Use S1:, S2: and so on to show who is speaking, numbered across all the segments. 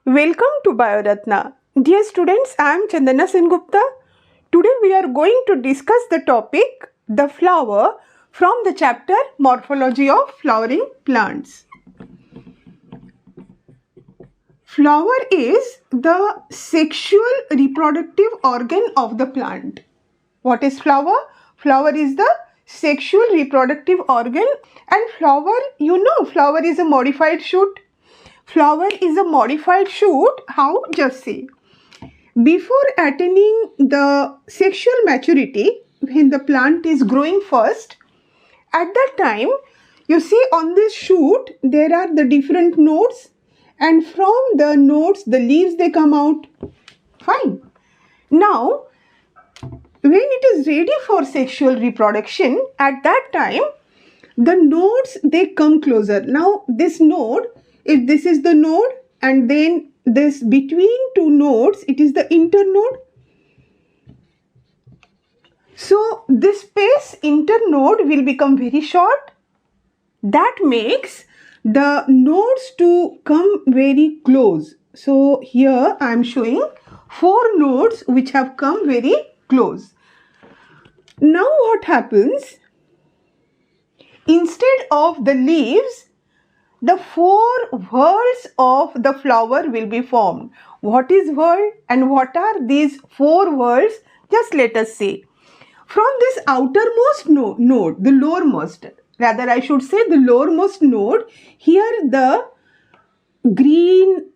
S1: Welcome to BIORATNA. Dear students, I am Chandana Sengupta. Today we are going to discuss the topic the flower from the chapter Morphology of Flowering Plants. Flower is the sexual reproductive organ of the plant. What is flower? Flower is the sexual reproductive organ, and flower, flower is a modified shoot. Flower is a modified shoot. How? Just see. Before attaining the sexual maturity, when the plant is growing first, at that time, you see on this shoot, there are the different nodes, and from the nodes, the leaves, they come out. Fine. Now, when it is ready for sexual reproduction, at that time, the nodes, they come closer. Now, this node, if this is the node, and then this between two nodes, it is the internode. So, this space internode will become very short. That makes the nodes to come very close. So, here I am showing 4 nodes which have come very close. Now, what happens? Instead of the leaves, the 4 whorls of the flower will be formed. What is whorl and what are these 4 whorls? Just let us see. From this outermost node, the lowermost, rather I should say the lowermost node, here the green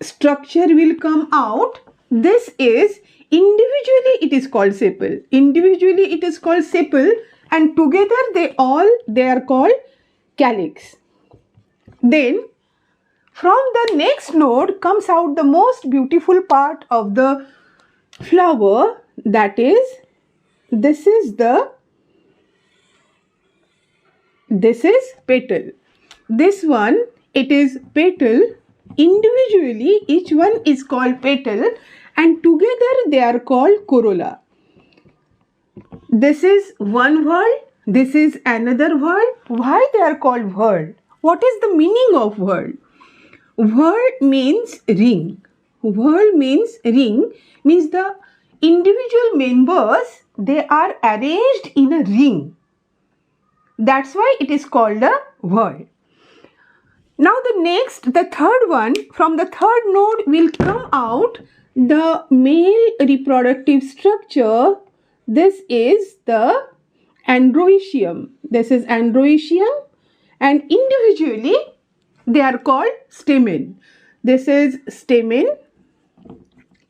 S1: structure will come out. This is individually it is called sepal. Individually it is called sepal, and together they are called calyx. Then from the next node comes out the most beautiful part of the flower, that is this is petal. This one, it is petal. Individually each one is called petal, and together they are called corolla. This is one whorl, this is another whorl. Why they are called whorl? What is the meaning of whorl? Whorl means ring. Whorl means ring, means the individual members, they are arranged in a ring. That's why it is called a whorl. Now the third one, from the third node will come out the male reproductive structure. This is the Androecium. This is Androecium, and individually they are called stamen. This is stamen.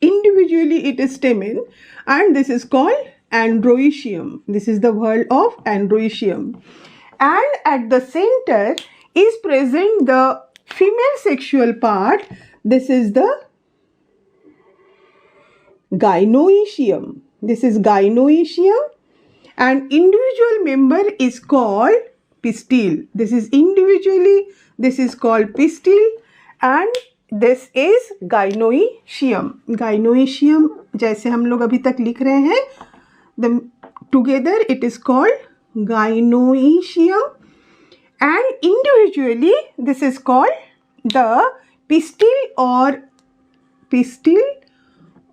S1: Individually it is stamen, and this is called Androecium. This is the whorl of Androecium. And at the center is present the female sexual part. This is the Gynoecium. This is Gynoecium, and individual member is called pistil. This is individually, this is called pistil, and this is Gynoecium. Gynoecium जैसे हम लोग अभी तक लिख रहे हैं, together it is called Gynoecium, and individually this is called the pistil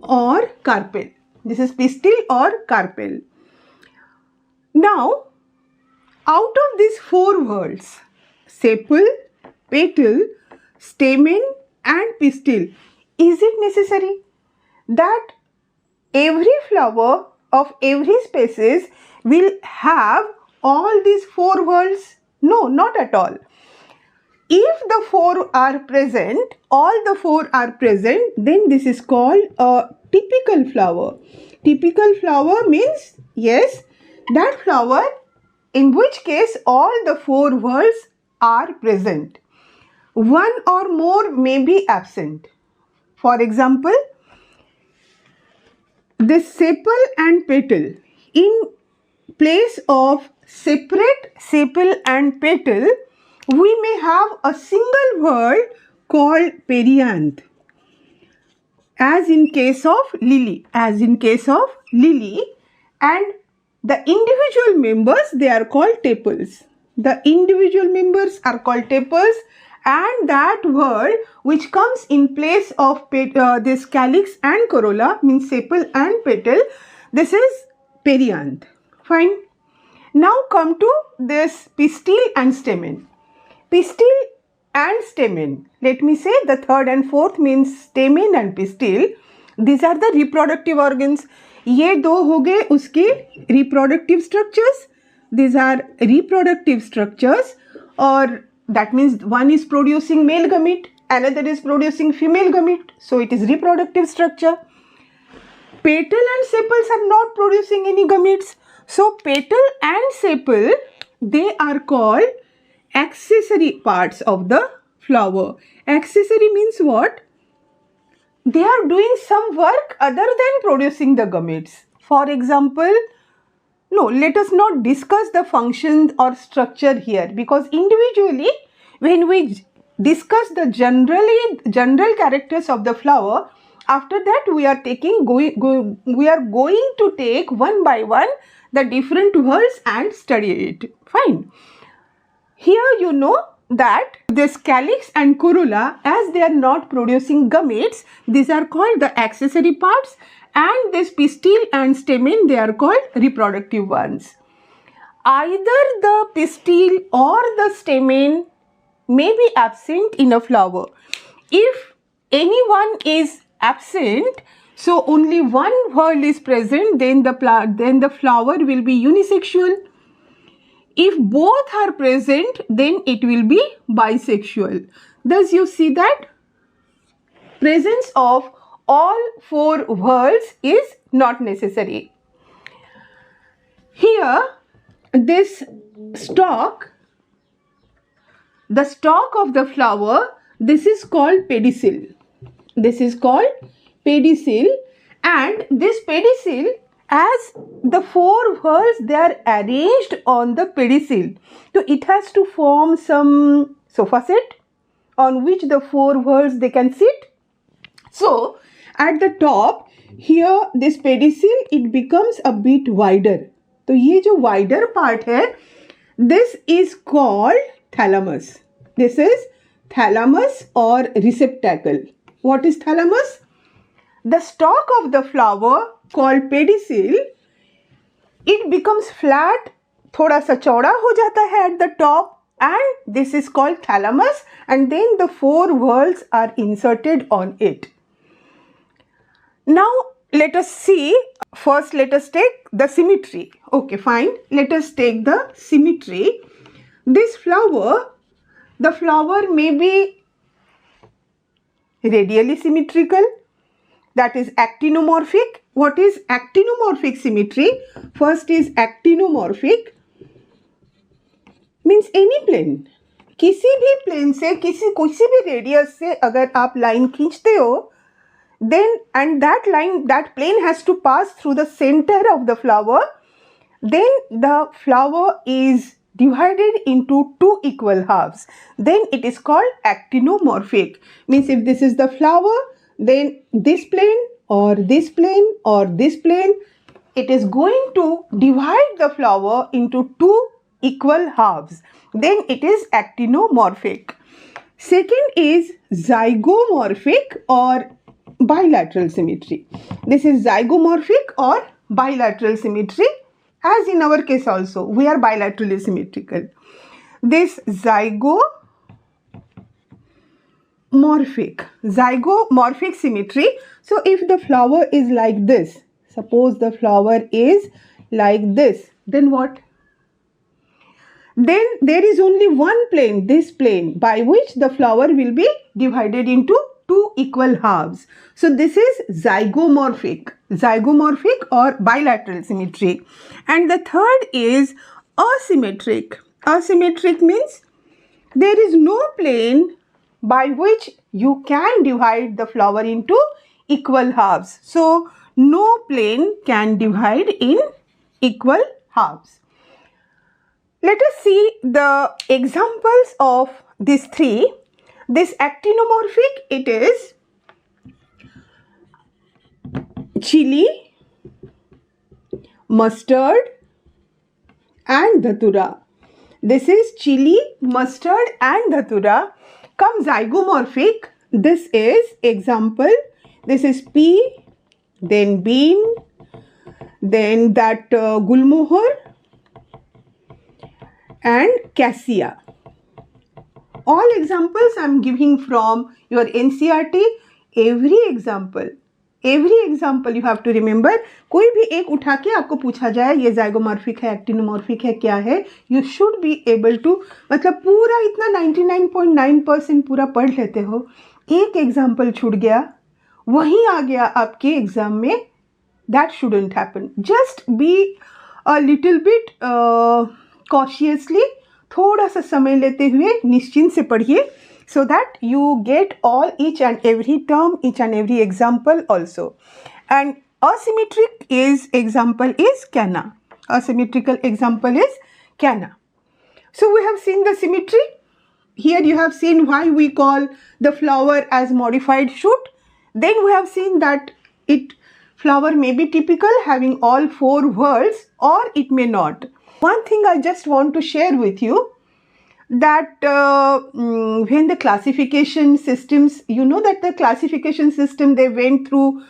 S1: or carpel. This is pistil or carpel. Now, out of these 4 whorls, sepal, petal, stamen and pistil, is it necessary that every flower of every species will have all these 4 whorls? No, not at all. If the 4 are present, all the 4 are present, then this is called a typical flower. Typical flower means, yes, that flower in which case all the 4 whorls are present. One or more may be absent. For example, this sepal and petal, in place of separate sepal and petal, we may have a single whorl called perianth, as in case of lily. And the individual members, they are called tepals. The individual members are called tepals, And that word which comes in place of this calyx and corolla, means sepal and petal, this is perianth. Fine. Now come to this pistil and stamen. Pistil and stamen, let me say the third and fourth means stamen and pistil. These are the reproductive organs. ये दो हो गए उसके reproductive structures. These are reproductive structures, or that means one is producing male gamete, another is producing female gamete. So it is reproductive structure. Petal and sepals are not producing any gametes. So petal and sepal, they are called accessory parts of the flower. Accessory means what? They are doing some work other than producing the gametes. For example, no, let us not discuss the function or structure here, because individually when we discuss the general characters of the flower, after that we are going to take one by one the different whorls and study it. Fine. Here you know that this calyx and corolla, as they are not producing gametes, these are called the accessory parts, and this pistil and stamen, they are called reproductive ones. Either the pistil or the stamen may be absent in a flower. If any one is absent, so only one whorl is present, then the flower will be unisexual. If both are present, then it will be bisexual. Thus you see that presence of all four whorls is not necessary. Here, this stalk, the stalk of the flower, this is called pedicel. This is called pedicel, and this pedicel, as the four whorls, they are arranged on the pedicel. So it has to form some sofa set on which the four whorls they can sit. So at the top here, this pedicel, it becomes a bit wider. तो ये जो wider part है, this is called thalamus. This is thalamus or receptacle. What is thalamus? The stalk of the flower called pedicel, it becomes flat, थोड़ा सा चौड़ा हो जाता है at the top, and this is called thalamus, and then the four whorls are inserted on it. Now let us see, first let us take the symmetry. Okay, fine, let us take the symmetry. This flower, the flower may be radially symmetrical, that is actinomorphic. What is actinomorphic symmetry? First is actinomorphic, means any plane. किसी भी plane से, किसी भी radius से अगर आप line खींचते हो, then and that plane has to pass through the center of the flower, then the flower is divided into two equal halves. Then it is called actinomorphic. Means if this is the flower, then this plane or this plane or this plane, it is going to divide the flower into two equal halves. Then it is actinomorphic. Second is zygomorphic or bilateral symmetry. This is zygomorphic or bilateral symmetry. As in our case also, we are bilaterally symmetrical. This zygomorphic symmetry. So if the flower is like this, suppose the flower is like this, then what? Then there is only one plane, this plane, by which the flower will be divided into two equal halves. So this is zygomorphic or bilateral symmetry. And the third is asymmetric. Asymmetric means there is no plane by which you can divide the flower into equal halves. So no plane can divide in equal halves. Let us see the examples of these three. This actinomorphic, it is chili, mustard and dhatura. This is chili, mustard and dhatura. Come zygomorphic. This is example. This is pea, then bean, then that gulmohar and cassia. All examples I am giving from your NCERT. Every example you have to remember. कोई भी एक उठा के आपको पूछा जाए ये ज़ाइगोमॉर्फिक है, एक्टिनोमॉर्फिक है, क्या है, you should be able to, मतलब पूरा इतना 99.9% पूरा पढ़ लेते हो. एक एग्जाम्पल छूट गया, वहीं आ गया आपके एग्जाम में. That shouldn't happen. Just be a little bit cautiously, थोड़ा सा समय लेते हुए निश्चिंत से पढ़िए, so that you get all each and every term, each and every example also. And asymmetric is example is canna. Asymmetrical example is canna. So we have seen the symmetry. Here you have seen why we call the flower as modified shoot. Then we have seen that flower may be typical, having all 4 whorls, or it may not. One thing I just want to share with you, that when the classification systems, you know that the classification system, they went through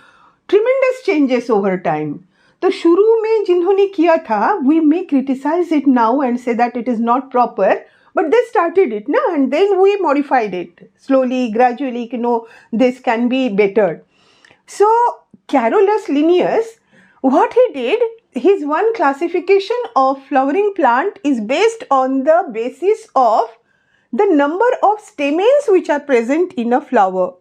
S1: tremendous changes over time. तो शुरू में जिन्होंने किया था, we may criticize it now and say that it is not proper, but they started it, na? And then we modified it slowly, gradually, you know, this can be bettered. So Carolus Linnaeus, what he did, his one classification of flowering plant is based on the basis of the number of stamens which are present in a flower.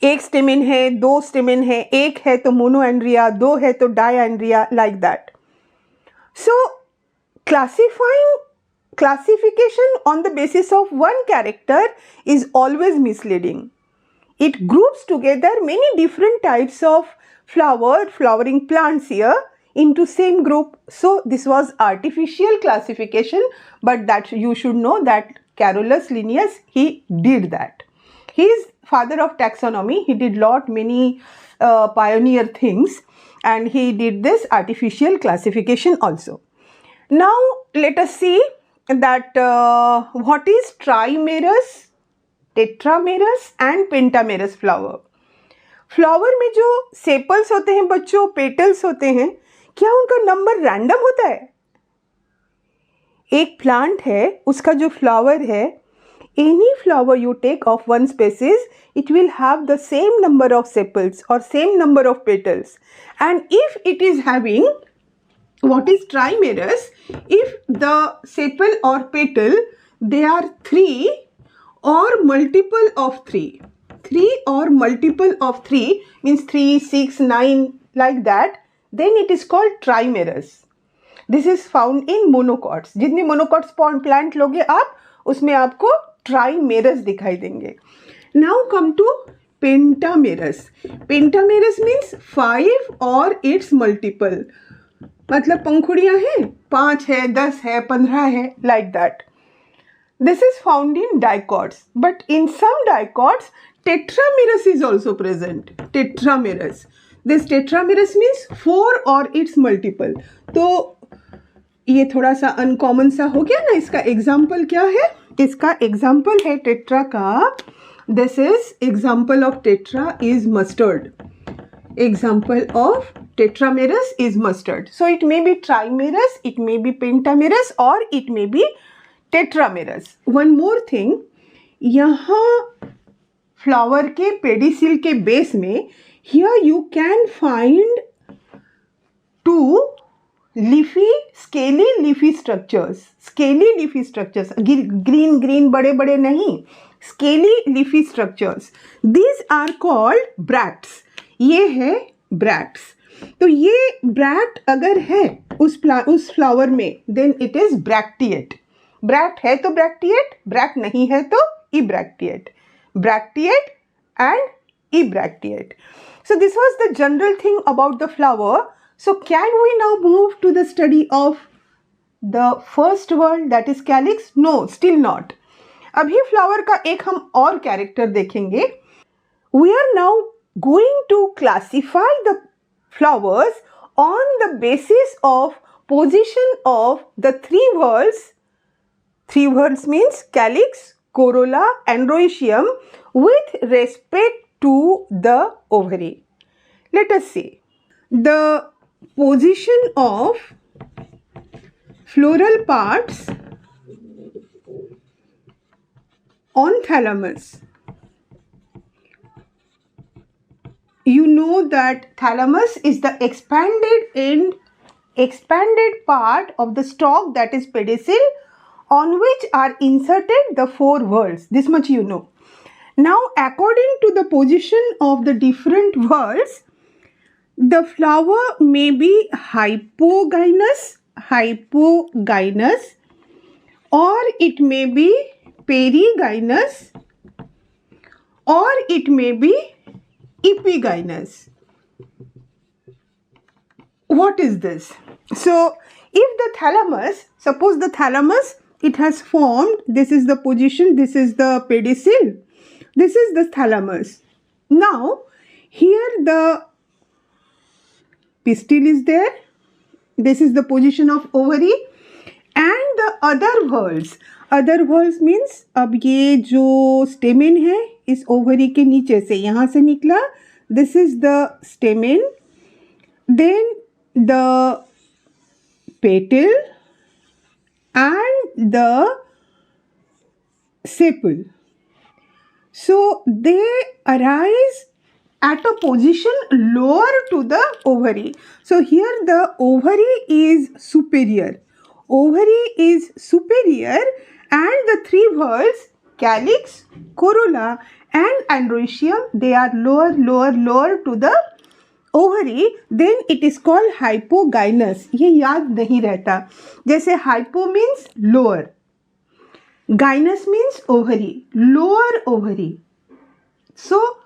S1: एक stamen है, 2 stamen है, एक है तो मोनोएंड्रिया, 2 है तो डायएंड्रिया, like that. So classification on the basis of one character is always misleading. It groups together many different types of flowering plants here into same group. So this was artificial classification, but that you should know that Carolus Linnaeus, he did that. He is father of taxonomy. He did many pioneer things, and he did this artificial classification also. Now let us see that what is trimerous, tetramerous and pentamerous flower. Flower में जो sepals होते हैं बच्चों, petals होते हैं, क्या उनका number random होता है? एक प्लांट है, उसका जो फ्लावर है, any flower you take of one species, it will have the same number of sepals or same number of petals. And if it is having what is trimerous, if the sepal or petal, they are 3 or multiple of 3. 3 or multiple of 3 means 3, 6, 9, like that, then it is called trimerous. This is found in monocots. जितने monocots plant लोगे आप, उसमें आपको trimerous दिखाई देंगे. Now come to pentamerous. Pentamerous means 5 or its multiple. मतलब पंखुड़ियाँ हैं, 5 है, 10 है, 15 है, like that. This is found in dicots, but in some dicots, tetramerous is also present. Tetramerous. This tetramerous means 4 or its multiple. तो ये थोड़ा सा अनकॉमन सा हो गया ना. इसका एग्जाम्पल क्या है? इसका एग्जाम्पल है टेट्रा का. This is example of tetra is mustard. Example of tetramerous is mustard. So it may be trimerous, it may be pentamerous, or it may be tetramerous. One more thing, यहाँ flower के pedicel के base में, here you can find 2 scaly leafy structures. Scaly leafy structures, green बड़े बड़े नहीं, scaly leafy structures. These are called bracts. ये है bracts. तो ये ब्रैक्ट अगर है उस फ्लावर में, then it is bracteate. Bract है तो ब्रैक्टिएट, ब्रैक्ट नहीं है तो ebracteate. Bracteate and ebracteate. So this was the general thing about the flower. So can we now move to the study of the first word, that is calyx? No, still not. अभी flower का एक हम और character देखेंगे. We are now going to classify the flowers on the basis of position of the 3 whorls. 3 whorls means calyx, corolla, Androecium with respect to the ovary. Let us see. The position of floral parts on thalamus. You know that thalamus is the expanded part of the stalk, that is pedicel, on which are inserted the four whorls. This much you know. Now, according to the position of the different whorls, the flower may be hypogynous, or it may be perigynous, or it may be epigynous. What is this? So, if the thalamus, suppose the thalamus, it has formed, this is the position, this is the pedicel, this is the thalamus. Now, here the pistil is there, this is the position of ovary, and the other whorls. Other whorls means, अब ये जो stamen है इस ovary के नीचे से यहाँ से निकला, this is the stamen, then the petal and the sepal. So they arise at a position lower to the ovary. So here the ovary is superior. Ovary is superior and the three whorls, Calyx, Corolla and Androecium, they are lower to the ovary. Then it is called hypogynous. ये याद नहीं रहता. जैसे hypo means lower, gynous means ovary, lower ovary. So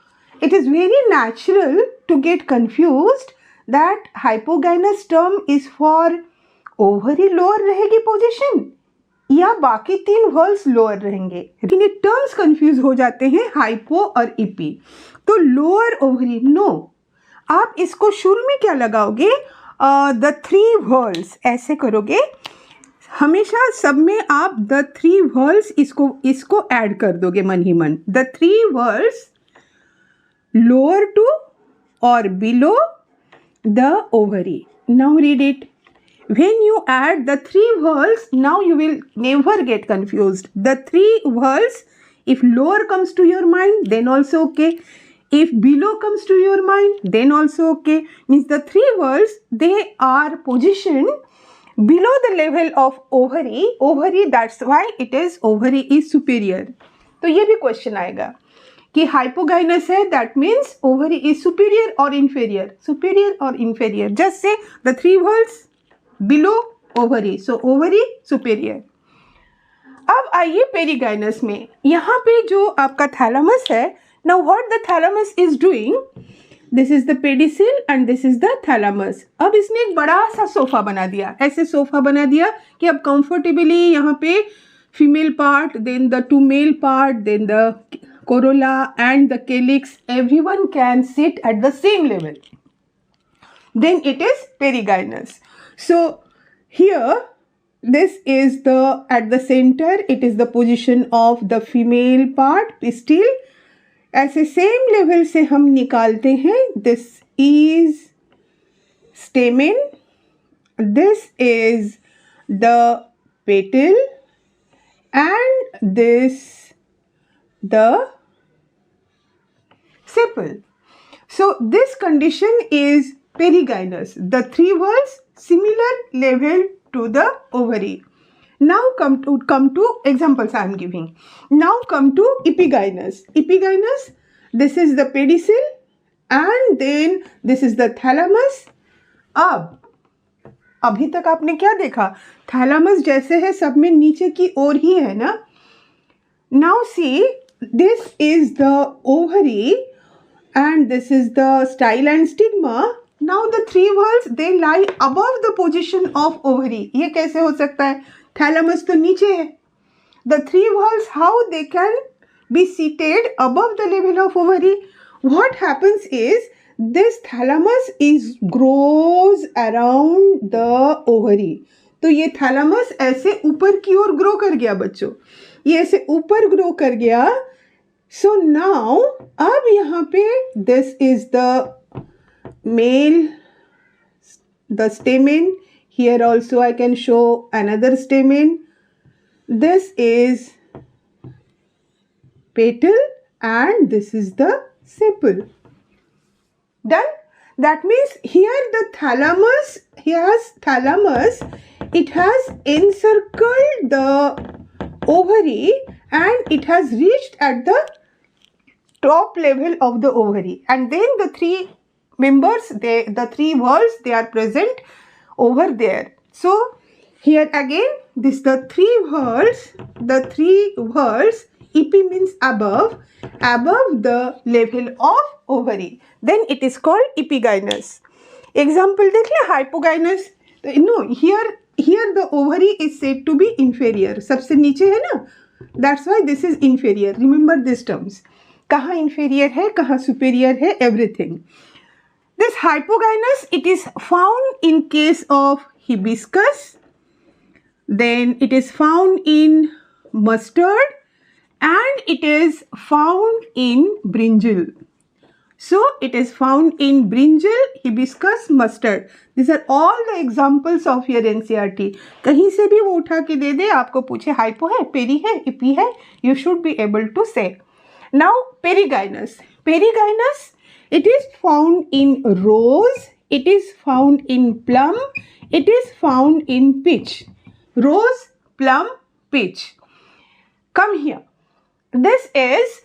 S1: it is very natural to get confused that hypogynous term is for ovary lower रहेगी position या बाकी तीन whorls lower रहेंगे. लेकिन ये terms confuse हो जाते हैं hypo और epi. तो lower ovary no. आप इसको शुरू में क्या लगाओगे? The three whorls ऐसे करोगे. हमेशा सब में आप the three whorls इसको ऐड कर दोगे मन ही मन. The three whorls lower to or below the ovary. Now read it. When you add the three whorls, now you will never get confused. The three whorls, if lower comes to your mind, then also okay. If below comes to your mind, then also okay. Means the three whorls, they are positioned below the level of ovary. Ovary, that's why it is ovary is superior. तो ये भी question आएगा कि hypogynous है, that means ovary is superior or inferior. Superior or inferior. Just say the three whorls below ovary. So ovary superior. अब आइए perigynous में. यहाँ पे जो आपका थैलामस है, now what the thalamus is doing, this is the pedicel and this is the thalamus. अब इसने एक बड़ा सा सोफा बना दिया. ऐसे सोफा बना दिया कि अब comfortably यहाँ पे female part, then the two male part, then the corolla and the calyx, everyone can sit at the same level. Then it is perigynous. So here this is the at the center, it is the position of the female part, pistil. ऐसे same level से हम निकालते हैं. This is stamen, this is the petal and this the sepal. So this condition is perigynous. The three whorls similar level to the ovary. Now come to examples I am giving. Now come to epigynous. Epigynous, this is the pedicel and then this is the thalamus. अब अभी तक आपने क्या देखा? Thalamus जैसे है सब में नीचे की ओर ही है ना. Now see, this is the ovary and this is the style and stigma. Now the three whorls, they lie above the position of ovary. ये कैसे हो सकता है? थैलामस तो नीचे है. The three whorls, how they can be seated above the level of ovary? What happens is, this thalamus grows around the ovary. तो ये thalamus ऐसे ऊपर की ओर grow कर गया बच्चों. ये ऐसे ऊपर ग्रो कर गया. So now अब यहाँ पे this is the male, the stamen. Here also I can show another stamen. This is petal and this is the sepal. Done? That means here the thalamus, it has encircled the ovary and it has reached at the top level of the ovary, and then the three members, the three whorls, they are present over there. So here again, this the three whorls, EP means above the level of ovary, then it is called epigynous. Example देख ले, hypogynous. No, here the ovary is said to be inferior. सबसे नीचे है ना, that's why this is inferior. Remember these terms. कहाँ inferior है, कहाँ superior है, everything. This hypogynous, it is found in case of hibiscus, then it is found in mustard, and it is found in brinjal. So it is found in brinjal, hibiscus, mustard. These are all the examples of your NCERT. कहीं से भी वो उठा के दे दे, आपको पूछे hypo है, peri है, epi है, you should be able to say. Now perigynous. Perigynous, it is found in rose, it is found in plum, it is found in peach. Rose, plum, peach. Come here. This is,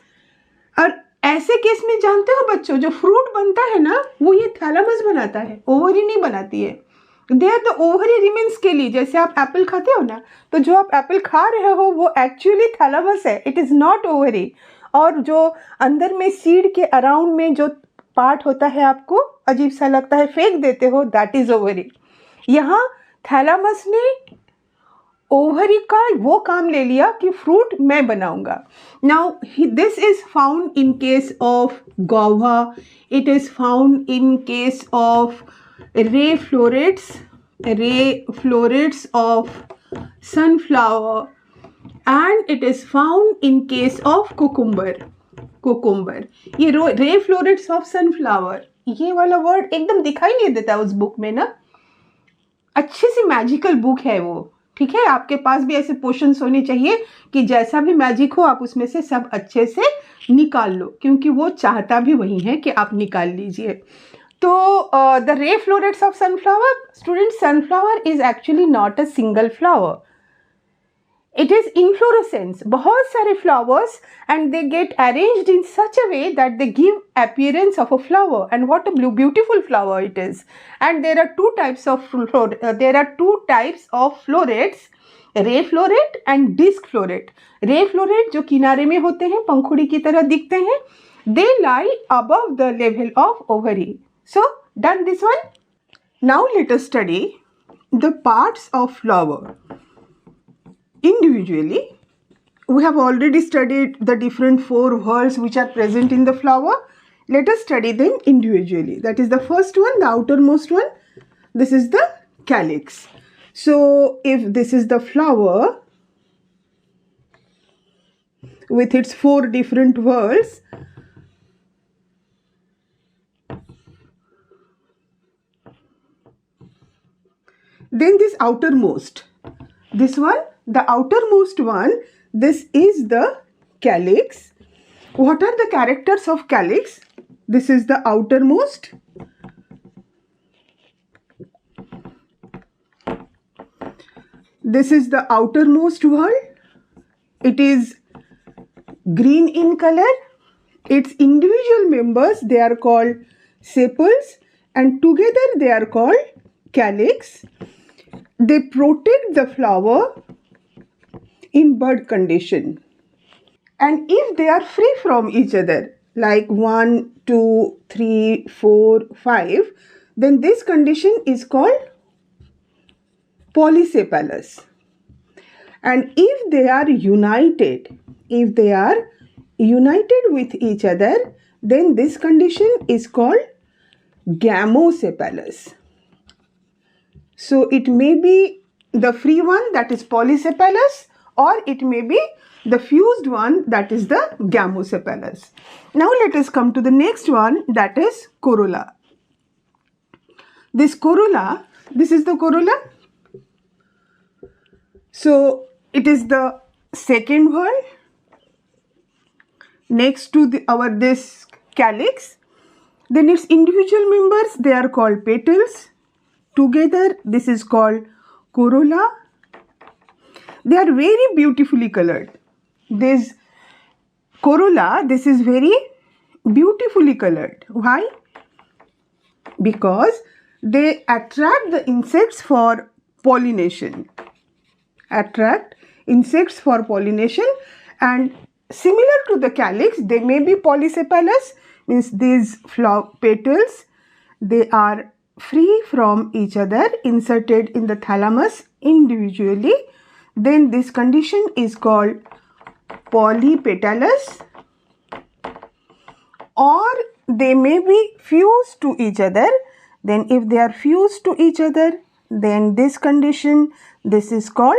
S1: और ऐसे case में जानते हो बच्चों, जो fruit बनता है ना, वो ये थैलामस बनाता है, ओवरी नहीं बनाती है. देयर द ओवरी रिमेन्स के लिए, जैसे आप एप्पल खाते हो ना, तो जो आप एप्पल खा रहे हो वो एक्चुअली थैलामस है, इट इज़ नॉट ओवरी. और जो अंदर में सीड के अराउंड में जो पार्ट होता है आपको अजीब सा लगता है, फेंक देते हो, दैट इज ओवरी. यहाँ थैलामस ने ओवरी का वो काम ले लिया कि फ्रूट मैं बनाऊंगा. Now this is found in case of Gauba, it is found in case of ray florets of sunflower, and it is found in case of cucumber. ये रे फ्लोरेट्स ऑफ सनफ्लावर, ये वाला word एकदम दिखाई नहीं देता उस book में ना. अच्छी सी मैजिकल बुक है वो, ठीक है. आपके पास भी ऐसे पोर्शंस होने चाहिए कि जैसा भी मैजिक हो आप उसमें से सब अच्छे से निकाल लो, क्योंकि वो चाहता भी वही है कि आप निकाल लीजिए. तो the ray florets of sunflower, student, sunflower is actually not a single flower. It is inflorescence, बहुत सारे flowers, and they get arranged in such a way that they give appearance of a flower, and what a beautiful flower it is. And there are two types of florets, ray floret and disc floret. Ray floret जो किनारे में होते हैं, पंखुड़ी की तरह दिखते हैं, they lie above the level of ovary. So done this one. Now let us study the parts of flower. Individually, we have already studied the different four whorls which are present in the flower. Let us study them individually. That is the first one, the outermost one. This is the calyx. So if this is the flower with its four different whorls, then this outermost, this one, the outermost one, this is the calyx. What are the characters of calyx? This is the outermost. This is the outermost whorl. It is green in color. Its individual members, they are called sepals, and together they are called calyx. They protect the flower in bud condition, and if they are free from each other, like 1, 2, 3, 4, 5, then this condition is called polysepalous. And if they are united with each other, then this condition is called gamosepalous. So it may be the free one, that is polysepalous, or it may be The fused one, that is the gamosepalous. Now let us come to the next one, that is corolla. This corolla, this is the corolla. So it is the second whorl next to this calyx. Then its individual members, they are called petals. Together, this is called corolla. They are very beautifully colored. This corolla, this is very beautifully colored. Why? Because they attract the insects for pollination. Attract insects for pollination, and similar to the calyx, they may be polysepalous, means these flower petals, they are free from each other, inserted in the thalamus individually. Then this condition is called polypetalous, or they may be fused to each other. Then if they are fused to each other, then this condition, this is called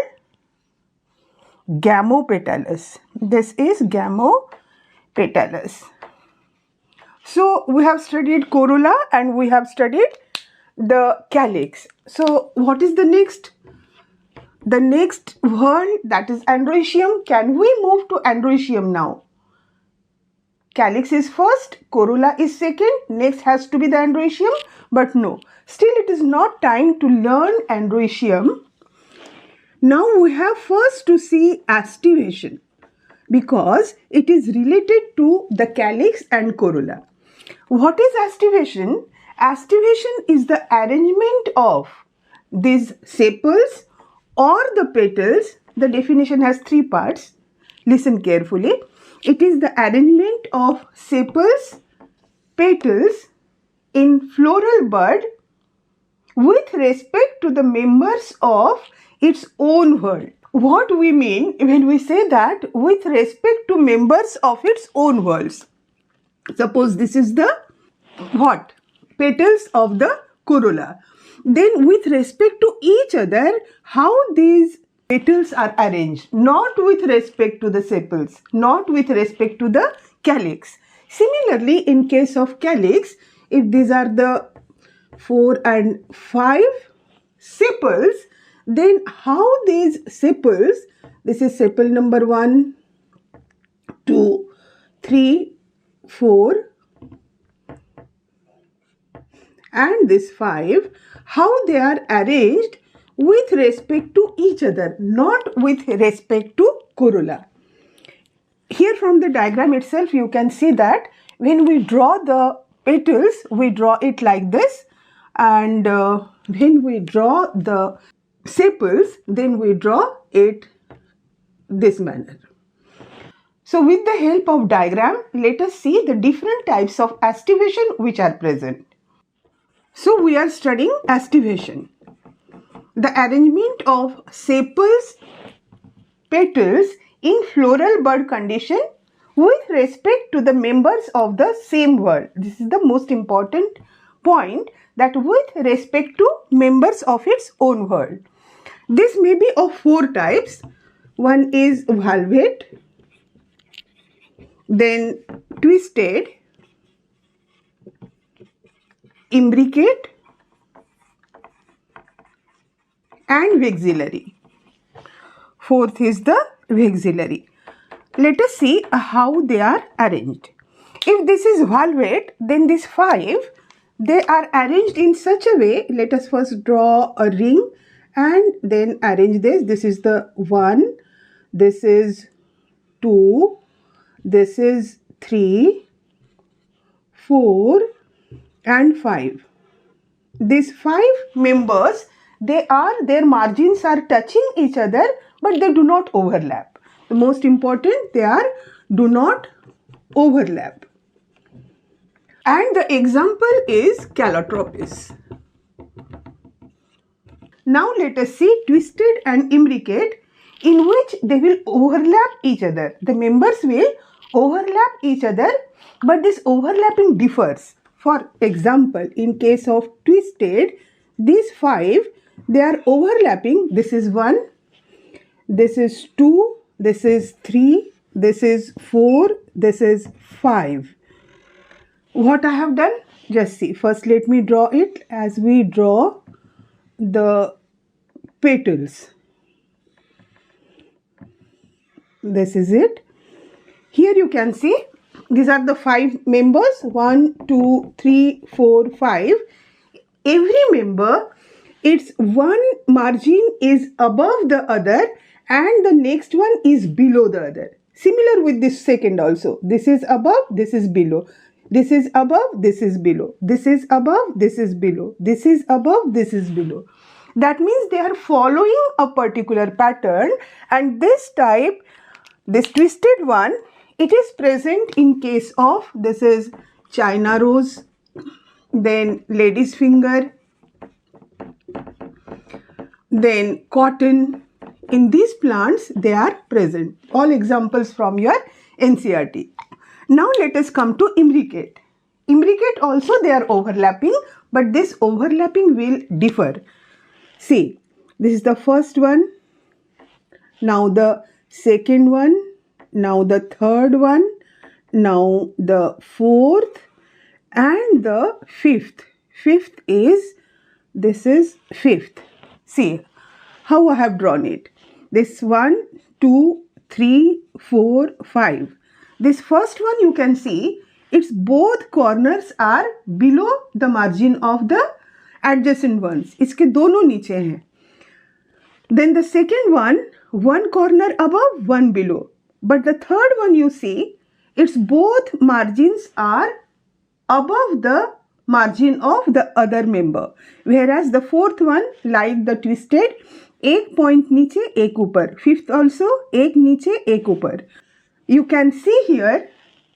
S1: gamopetalous. This is gamopetalous. So we have studied corolla and we have studied the calyx. So what is the next? The next whorl, that is Androecium. Can we move to Androecium now? Calyx is first, corolla is second, next has to be the Androecium, but no. Still it is not time to learn Androecium. Now we have first to see Aestivation, because it is related to the calyx and corolla. What is Aestivation? Aestivation is the arrangement of these sepals or the petals. The definition has three parts. Listen carefully. It is the arrangement of sepals, petals in floral bud with respect to the members of its own whorl. What we mean when we say that with respect to members of its own whorls. Suppose this is the what? Petals of the corolla. Then with respect to each other, how these petals are arranged, not with respect to the sepals, not with respect to the calyx. Similarly, in case of calyx, if these are the 4 and 5 sepals, then how these sepals, this is sepal number 1, 2, 3, 4 and this 5, how they are arranged with respect to each other, not with respect to corolla. Here from the diagram itself you can see that when we draw the petals, we draw it like this, and when we draw the sepals, then we draw it this manner. So with the help of diagram, let us see the different types of aestivation which are present. So we are studying aestivation, the arrangement of sepals, petals in floral bud condition with respect to the members of the same whorl. This is the most important point, that with respect to members of its own whorl. This may be of 4 types. One is valvate, then twisted, imbricate and vexillary. 4th is the vexillary. Let us see how they are arranged. If this is valvate, then these 5, they are arranged in such a way. Let us first draw a ring and then arrange this. This is the 1, this is 2, this is 3, 4 and 5. These 5 members, their margins are touching each other, but they do not overlap. The most important, they do not overlap. And the example is Calotropis. Now let us see twisted and imbricate, in which they will overlap each other. The members will overlap each other, but this overlapping differs. For example, in case of twisted, these 5, they are overlapping. This is 1, this is 2, this is 3, this is 4, this is 5. What I have done? Just see. First let me draw it as we draw the petals. This is it. Here you can see these are the 5 members. 1, 2, 3, 4, 5. Every member, its one margin is above the other and the next one is below the other. Similar with this second also. This is above, this is below. This is above, this is below. This is above, this is below. This is above, this is below. That means they are following a particular pattern, and this type, this twisted one, it is present in case of, this is China rose, then lady's finger, then cotton. In these plants they are present. All examples from your NCERT. Now let us come to imbricate. Imbricate also they are overlapping, but this overlapping will differ. See, this is the first one, now the second one, now the third one, now the fourth and the fifth. Fifth is, this is fifth. See how I have drawn it. This 1, 2, 3, 4, 5. This first one you can see, its both corners are below the margin of the adjacent ones. इसके दोनों नीचे हैं. Then the second one corner above, one below. But the third one you see, its both margins are above the margin of the other member. Whereas the fourth one, like the twisted, एक point नीचे एक ऊपर. Fifth also, एक नीचे एक ऊपर. You can see here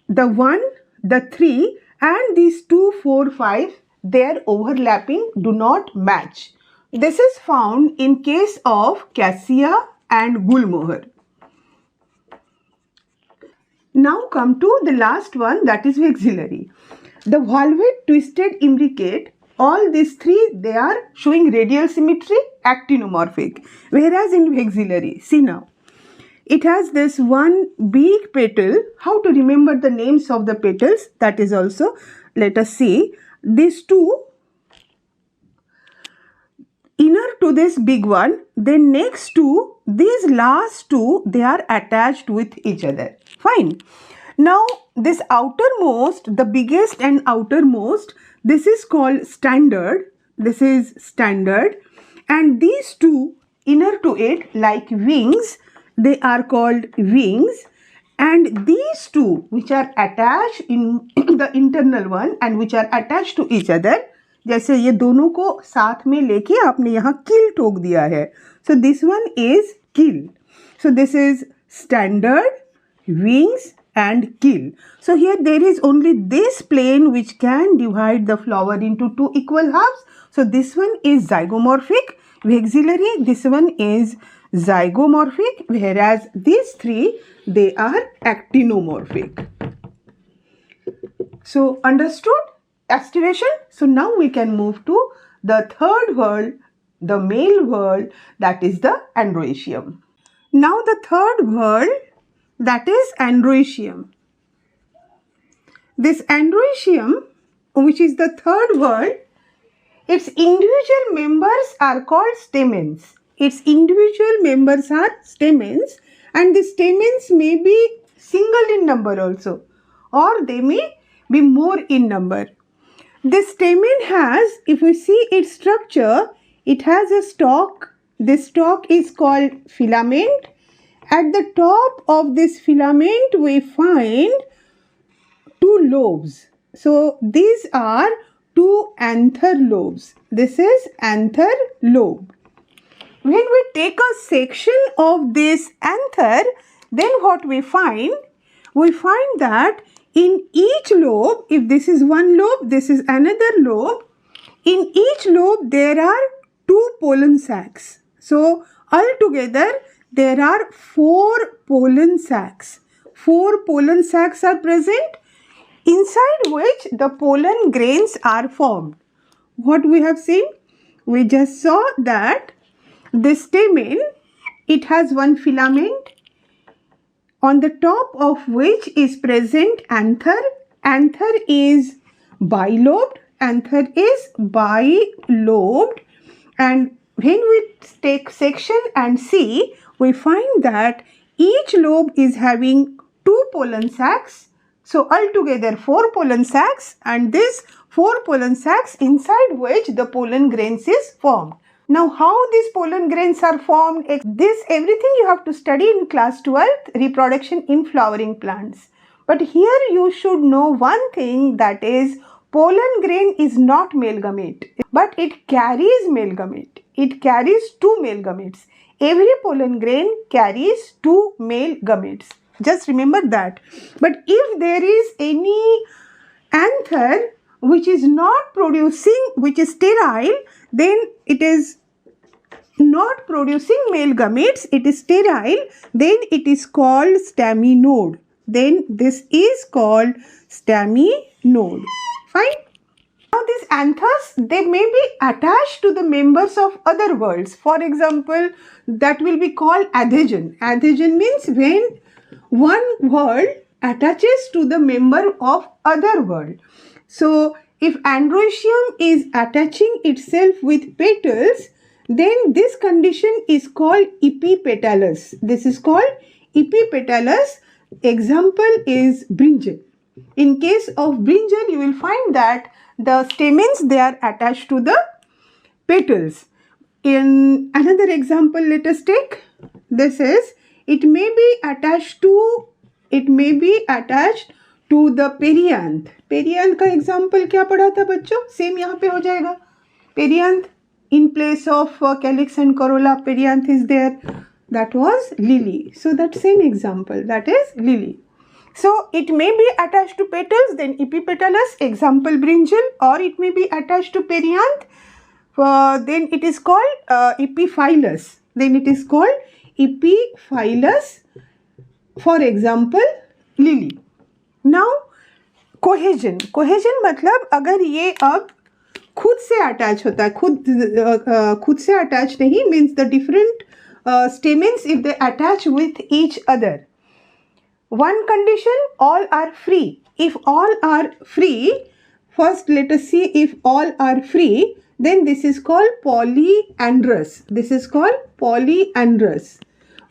S1: the 1, the 3 and these 2, 4, 5, their overlapping do not match. This is found in case of cassia and gulmohar. Now come to the last one, that is vexillary. The valvate twisted imbricate, all these 3 they are showing radial symmetry, actinomorphic. Whereas in vexillary, see now, it has this one big petal. How to remember the names of the petals? That is also, let us see. These 2 inner to this big one, then next to these last 2 they are attached with each other. Fine. Now this outermost, the biggest and outermost, this is called standard. This is standard, and these 2 inner to it like wings, they are called wings, and these 2 which are attached in the internal one and which are attached to each other, जैसे ये दोनों को साथ में लेके आपने यहाँ किल ठोक दिया है. So this one is kill. So this is standard, wings and kill. So here there is only this plane which can divide the flower into 2 equal halves. So this one is zygomorphic. Vexillary, this one is zygomorphic, whereas these 3 they are actinomorphic. So understood? Aestivation. So now we can move to the third world, the male world, that is the Androecium. Now the third world, that is Androecium. This Androecium, which is the third world, its individual members are called stamens. Its individual members are stamens, and the stamens may be single in number also, or they may be more in number. This stamen has, if we see its structure, it has a stalk. This stalk is called filament. At the top of this filament we find 2 lobes. So these are 2 anther lobes. This is anther lobe. When we take a section of this anther, then what we find? We find that in each lobe, if this is one lobe, this is another lobe, in each lobe there are 2 pollen sacs. So altogether there are 4 pollen sacs. 4 pollen sacs are present, inside which the pollen grains are formed. What we have seen? We just saw that this stamen, it has one filament. on the top of which is present anther. Anther is bilobed. Anther is bilobed. And when we take section and see, we find that each lobe is having 2 pollen sacs. So altogether 4 pollen sacs, and this 4 pollen sacs inside which the pollen grains is formed. Now how these pollen grains are formed, this everything you have to study in class 12th, reproduction in flowering plants. But here you should know one thing, that is pollen grain is not male gamete, but it carries male gamete. It carries 2 male gametes. Every pollen grain carries 2 male gametes. Just remember that. But if there is any anther which is not producing, which is sterile, then it is not producing male gametes, it is sterile, then it is called staminode. Then this is called staminode. Fine. Now these anthers, they may be attached to the members of other worlds. For example, that will be called adhesion. Adhesion means when one world attaches to the member of other world. So if Androecium is attaching itself with petals, then this condition is called epipetalous. This is called epipetalous. Example is brinjal. In case of brinjal, you will find that the stamens, they are attached to the petals. In another example, let us take, this is, it may be attached to the perianth. Perianth का example क्या पढ़ा था बच्चों? Same यहाँ पे हो जाएगा. Perianth, in place of calyx and corolla, perianth is there. That was lily. So that same example, that is lily. So it may be attached to petals, then epipetalous, example brinjal, or it may be attached to perianth, then it is called epiphyllous. Then it is called epiphyllous, for example lily. Now cohesion. Cohesion मतलब अगर ये अब खुद से attach होता है, खुद से अटैच नहीं, means the different stamens, if they attach with each other. One condition, all are free. If all are free, first let us see if all are free, then this is called polyandrous. This is called polyandrous.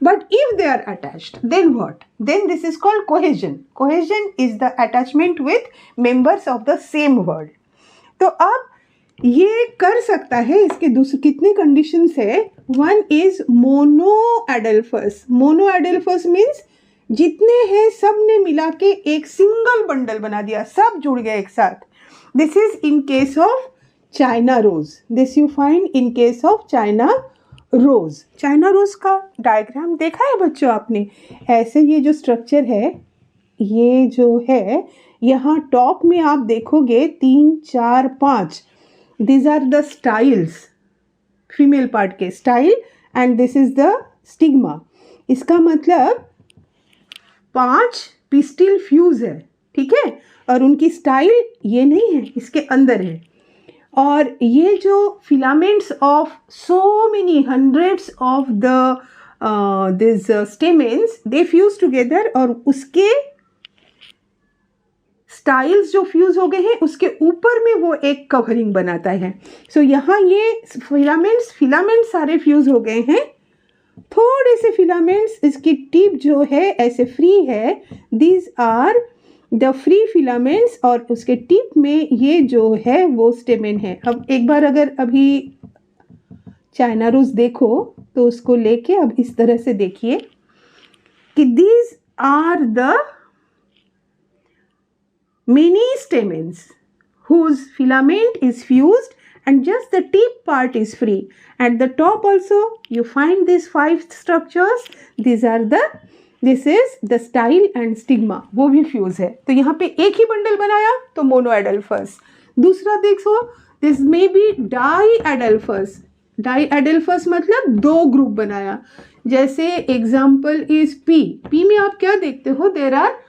S1: But if they are attached, then what? Then this is called cohesion. Cohesion is the attachment with members of the same world. तो अब ये कर सकता है, इसके दूसरे कितने conditions है? One is monoadelphous. Monoadelphous means जितने हैं सब ने मिला के एक सिंगल बंडल बना दिया, सब जुड़ गए एक साथ. This is in case of China rose. This you find in case of China rose. China rose का डायग्राम देखा है बच्चों आपने? ऐसे ये जो स्ट्रक्चर है, ये जो है यहाँ टॉप में आप देखोगे 3, 4, 5. These are the styles, female part के style, and this is the stigma. इसका मतलब 5 पिस्टिल फ्यूज है, ठीक है, और उनकी स्टाइल ये नहीं है, इसके अंदर है. और ये जो filaments of so many hundreds of the this stamens, they fuse together, और उसके स्टाइल्स जो फ्यूज हो गए हैं उसके ऊपर में वो एक कवरिंग बनाता है. सो यहाँ ये फिलामेंट्स सारे फ्यूज हो गए हैं. थोड़े से फिलामेंट्स, इसकी टिप जो है ऐसे फ्री है, these are the free filaments, और उसके टिप में ये जो है वो स्टेमेन है. अब एक बार अगर अभी चाइना रोज देखो तो उसको लेके अब इस तरह से देखिए कि these are the many stamens whose filament is fused and just the tip part is free. At the top also you find these 5 structures. This is the style and stigma, वो भी फ्यूज है. तो यहाँ पे एक ही bundle बनाया तो मोनोएडल्फस. दूसरा देखो, दिस मे बी डाईएडल्फस. डाईएडल्फस मतलब 2 ग्रुप बनाया. जैसे एग्जाम्पल इज पी. पी में आप क्या देखते हो? There are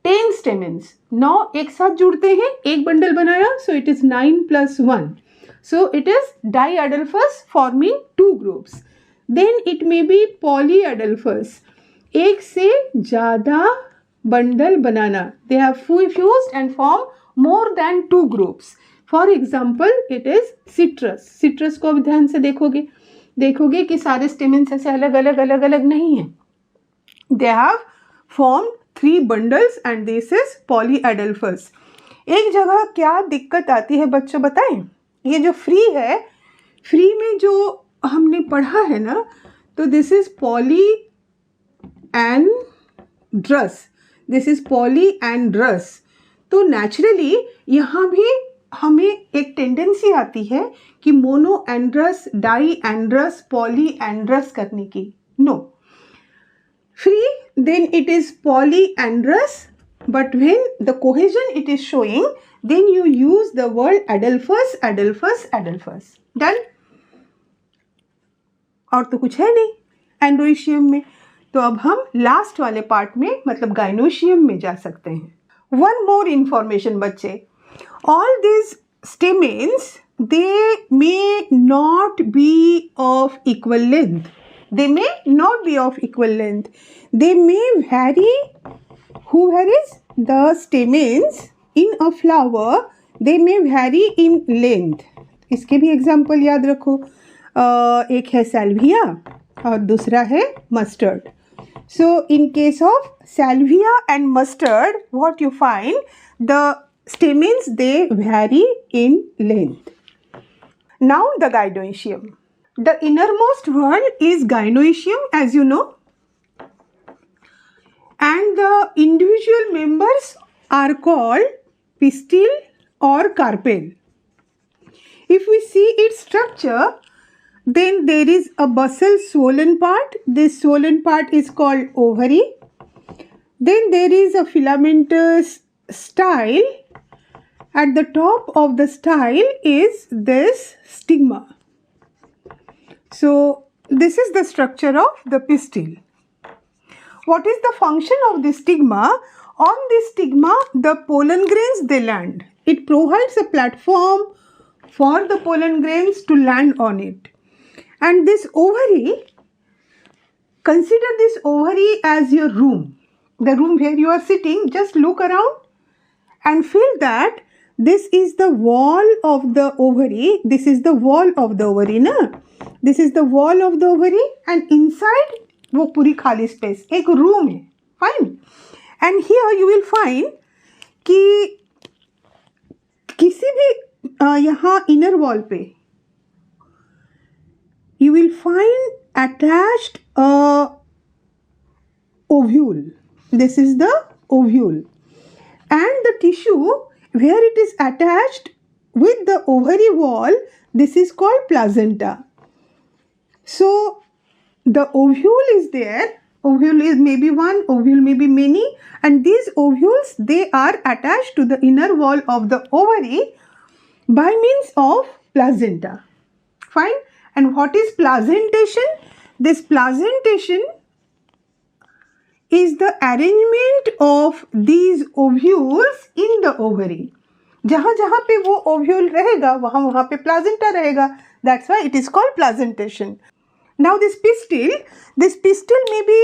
S1: 10 stamens. 9 एक साथ जुड़ते हैं, एक बंडल बनाया, so it is 9 plus 1. So it is diadelphous forming 2 groups. Then it may be polyadelphous. एक से ज़्यादा bundle banana. They have fused and form more than 2 groups. For example, it is citrus. Citrus को अब ध्यान से देखोगे कि सारे stamens ऐसे अलग अलग नहीं हैं. They have formed 3 bundles and this is polyadelphous. एक जगह क्या दिक्कत आती है बच्चों बताएं? ये जो फ्री है, फ्री में जो हमने पढ़ा है ना, तो this is polyandrous. This is polyandrous. तो नेचुरली यहाँ भी हमें एक टेंडेंसी आती है कि मोनोएंड्रस, डाईएंड्रस, पॉलीएंड्रस करने की. No, free then it is polyandrous, but when the cohesion it is showing, then you use the word adelphous. Done. और तो कुछ है नहीं एंड्रोइशियम में. तो अब हम लास्ट वाले पार्ट में मतलब गाइनोशियम में जा सकते हैं. वन मोर इंफॉर्मेशन बच्चे, all these stamens they may not be of equal length. They may not be of equal length. They may vary. Who varies? The stamens in a flower, they may vary in length. इसके भी example याद रखो. एक है salvia और दूसरा है mustard. So in case of salvia and mustard, what you find? The stamens they vary in length. Now the gynoecium. The innermost one is gynoecium, as you know, and the individual members are called pistil or carpel. If we see its structure, then there is a basal swollen part. This swollen part is called ovary. Then there is a filamentous style. At the top of the style is this stigma. So this is the structure of the pistil. What is the function of the stigma? On this stigma, the pollen grains they land. It provides a platform for the pollen grains to land on it. And this ovary, consider this ovary as your room. The room where you are sitting, just look around and feel that this is the wall of the ovary. This is the wall of the ovary, na? This is the wall of the ovary and inside वो पूरी खाली space एक room है. Fine. And here you will find कि किसी भी यहाँ inner wall पे you will find attached a ovule. This is the ovule. And the tissue where it is attached with the ovary wall, this is called placenta. So the ovule is there. Ovule is maybe one, ovule may be many, and these ovules they are attached to the inner wall of the ovary by means of placenta. Fine. And what is placentation? This placentation is the arrangement of these ovules in the ovary. जहाँ जहाँ पे वो ovule रहेगा वहाँ वहाँ पे placenta रहेगा. That's why it is called placentation. Now this pistil may be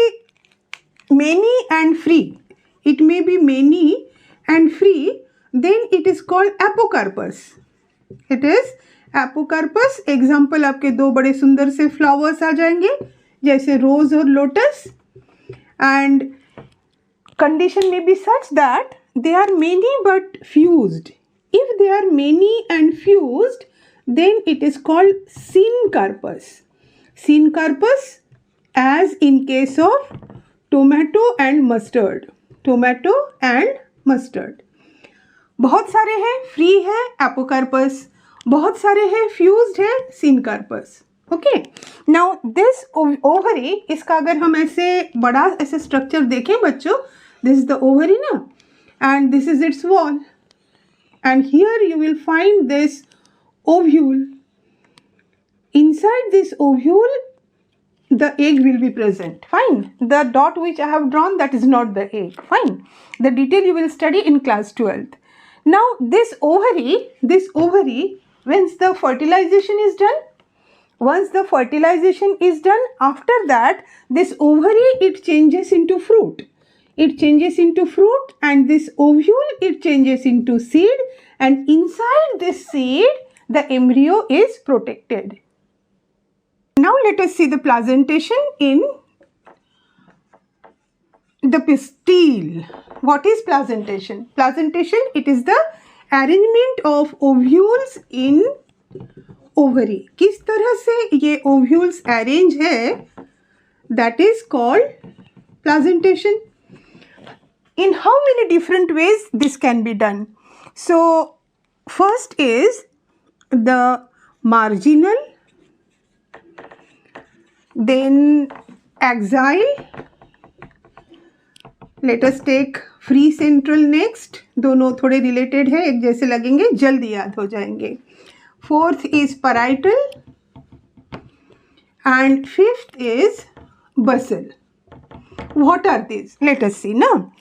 S1: many and free. It may be many and free. Then it is called apocarpus. It is apocarpus. Example आपके दो बड़े सुंदर से flowers आ जाएंगे जैसे rose और lotus. And condition may be such that they are many but fused. If they are many and fused, then it is called syncarpus. Syncarpus, as in case of tomato and mustard. Tomato and mustard. बहुत सारे हैं free है apocarpus, बहुत सारे हैं fused है syncarpus. Okay. Now this ovary, इसका अगर हम ऐसे बड़ा ऐसे स्ट्रक्चर देखें बच्चों, दिस इज द ओवरी ना, and this is it's wall, and here you will find this ovule. Inside this ovule, the egg will be present. Fine. The dot which I have drawn, that is not the egg. Fine. The detail you will study in class 12th. Now this ovary, once the fertilization is done, Once the fertilization is done, after that this ovary, it changes into fruit. It changes into fruit, and this ovule, it changes into seed, and inside this seed the embryo is protected. Now let us see the placentation in the pistil. What is placentation? Placentation, it is the arrangement of ovules in ovary. किस तरह से ये ovules arrange है, that is called placentation. In how many different ways this can be done? So first is the marginal, then axial. Let us take free central next. दोनों थोड़े related है, एक जैसे लगेंगे, जल्दी याद हो जाएंगे. Fourth is parietal, and fifth is basal. What are these? Let us see now.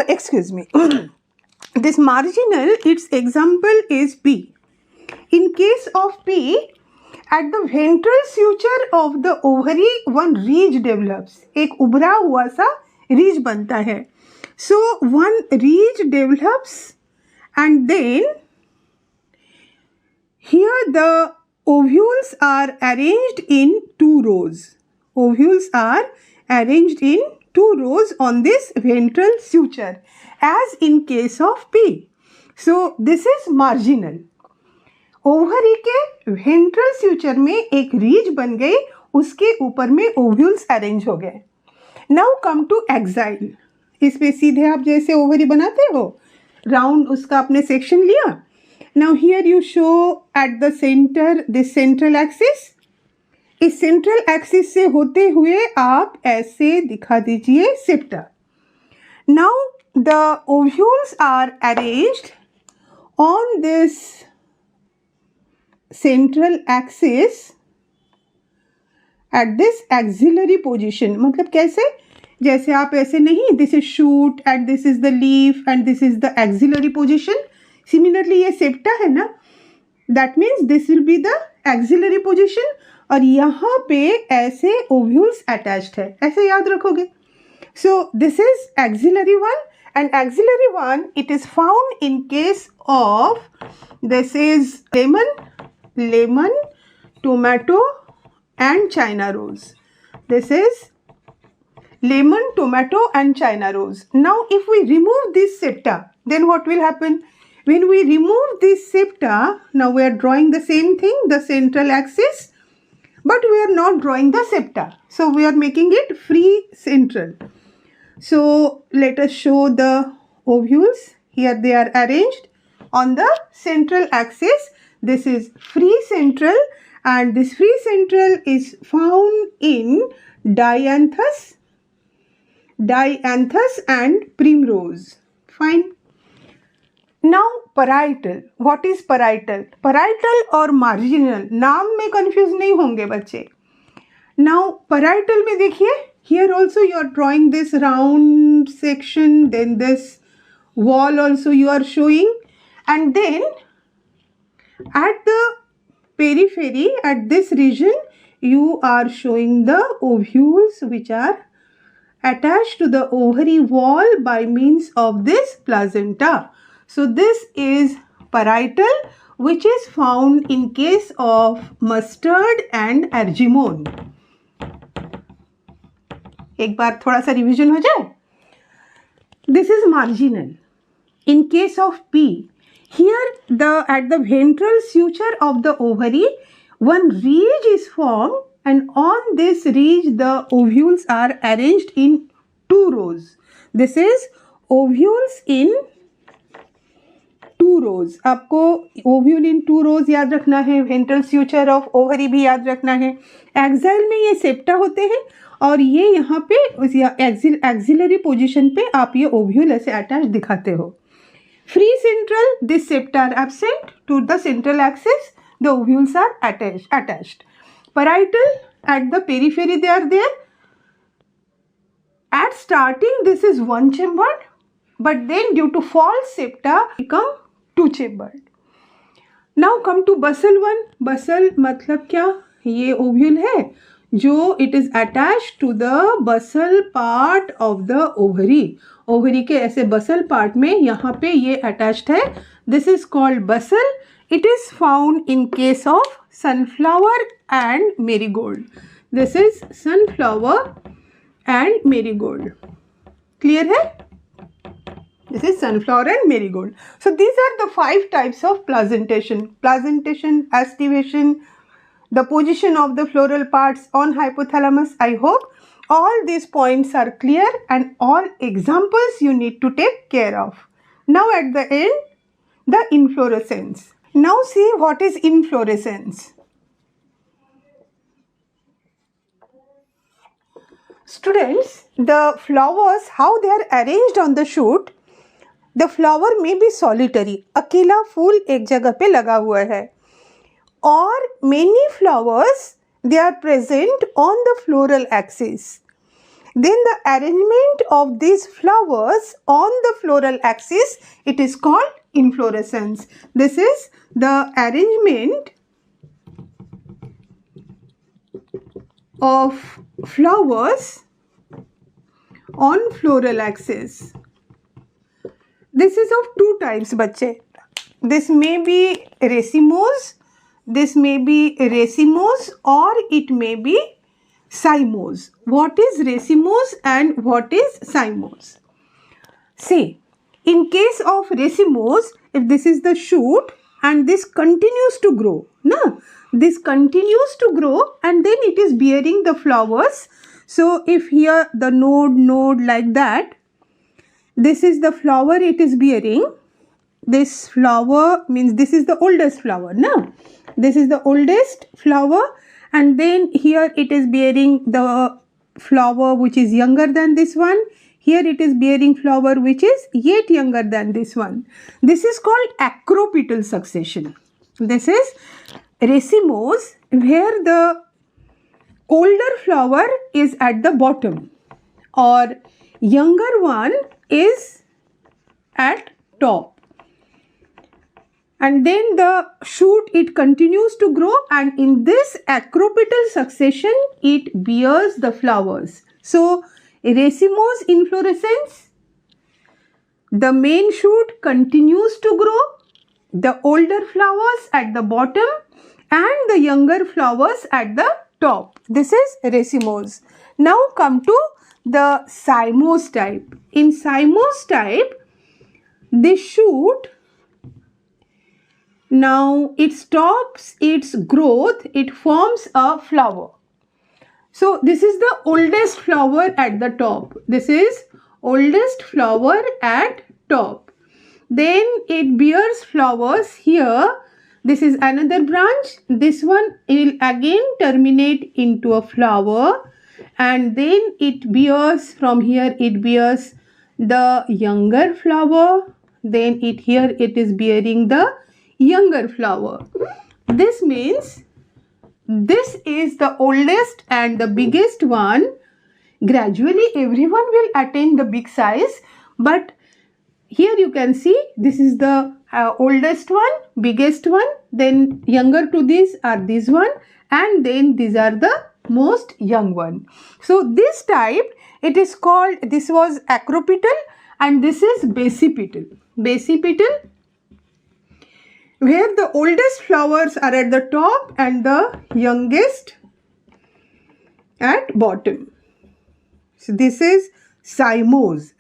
S1: Excuse me. This marginal, its example is P. In case of P, at the ventral suture of the ovary, one ridge develops. एक उभरा हुआ सा ridge बनता है. So one ridge develops, and then here the ovules are arranged in 2 rows. Ovules are arranged in 2 rows on this ventral suture, as in case of P. So this is marginal. Ovary के ventral स्यूचर में एक रीज बन गई, उसके ऊपर में ovules arrange हो गए. Now come to axile. इस पे सीधे आप जैसे ओवरी बनाते हो, राउंड उसका आपने सेक्शन लिया. Now here you show at the centre this central axis. इस सेंट्रल एक्सिस से होते हुए आप ऐसे दिखा दीजिए septa. Now the ovules are arranged on this central axis at this axillary position. मतलब कैसे? जैसे आप ऐसे नहीं, this is shoot and this is the leaf and this is the axillary position. Similarly ये septa है ना, that means this will be the axillary position, और यहाँ पे ऐसे ovules attached है, ऐसे याद रखोगे. So this is axillary one, and axillary one, it is found in case of, this is lemon, tomato and China rose. This is lemon, tomato and China rose. Now if we remove this septa, then what will happen? When we remove this septa, now we are drawing the same thing, the central axis, but we are not drawing the septa. So we are making it free central. So let us show the ovules. Here they are arranged on the central axis. This is free central, and this free central is found in dianthus and primrose. Fine. Now parietal. What is parietal? Parietal और marginal नाम में confuse नहीं होंगे बच्चे. Now parietal में देखिए, here also you are drawing this round section, then this wall also you are showing, and then at the periphery, at this region, you are showing the ovules which are attached to the ovary wall by means of this placenta. So this is parietal, which is found in case of mustard and argemone. एक बार थोड़ा सा revision हो जाए. This is marginal. In case of P, here at the ventral suture of the ovary, one ridge is formed, and on this ridge the ovules are arranged in 2 rows. This is ovules in 2 rows. आपको ovule in 2 rows याद रखना है, ventral suture of ovary भी याद रखना है. Axial में ये septa होते हैं, और ये यहाँ पे axillary position पे आप ये ovule ऐसे attached दिखाते हो. Free central, this septa are absent. To the central axis, the ovules are attached. Parietal, at the periphery they are there. At starting, this is 1 chambered, but then due to false septa, become 2 chambered. Now come to basal one. Basal मतलब क्या? ये ovule है जो it is attached to the basal part of the ovary. Ovary के ऐसे basal part में यहाँ पे ये attached है. This is called basal. It is found in case of sunflower and marigold. This is sunflower and marigold. Clear है? This is sunflower and marigold. So these are the 5 types of placentation. Placentation, aestivation, the position of the floral parts on hypothalamus. I hope all these points are clear and all examples you need to take care of. Now at the end, the inflorescence. Now see what is inflorescence. Students, the flowers, how they are arranged on the shoot, the flower may be solitary. अकेला फूल एक जगह पे लगा हुआ है. Or many flowers, they are present on the floral axis. Then the arrangement of these flowers on the floral axis, it is called inflorescence. This is the arrangement of flowers on floral axis. This is of 2 types, बच्चे. This may be racemose, this may be racemose, or it may be cymose. What is racemose and what is cymose? See, in case of racemose, if this is the shoot and this continues to grow, this continues to grow and then it is bearing the flowers. So if here the node like that, this is the flower it is bearing. This flower means this is the oldest flower. This is the oldest flower, and then here it is bearing the flower which is younger than this one. Here it is bearing flower which is yet younger than this one. This is called acropetal succession. This is racemose, where the older flower is at the bottom or younger one is at top, and then the shoot it continues to grow, and in this acropetal succession it bears the flowers. So racemose inflorescence, the main shoot continues to grow, the older flowers at the bottom and the younger flowers at the top. This is racemose. Now come to the cymose type. In cymose type, this shoot, now it stops its growth, it forms a flower. So this is the oldest flower at the top. This is oldest flower at top. Then it bears flowers here. This is another branch. This one will again terminate into a flower, and then it bears from here, it bears the younger flower. Then here it is bearing the younger flower. This means this is the oldest and the biggest one. Gradually everyone will attain the big size, but here you can see this is the oldest one, biggest one, then younger to this are this one, and then these are the most young one. So this type, it is called, this was acropetal and this is basipetal. Basipetal, where the oldest flowers are at the top and the youngest at bottom. So this is cymose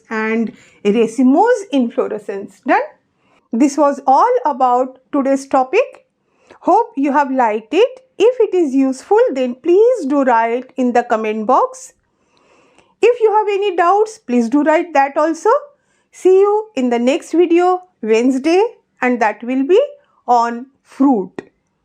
S1: and racemose inflorescence. Done. This was all about today's topic. Hope you have liked it. If it is useful, then please do write in the comment box. If you have any doubts, please do write that also. See you in the next video Wednesday, and that will be on fruit.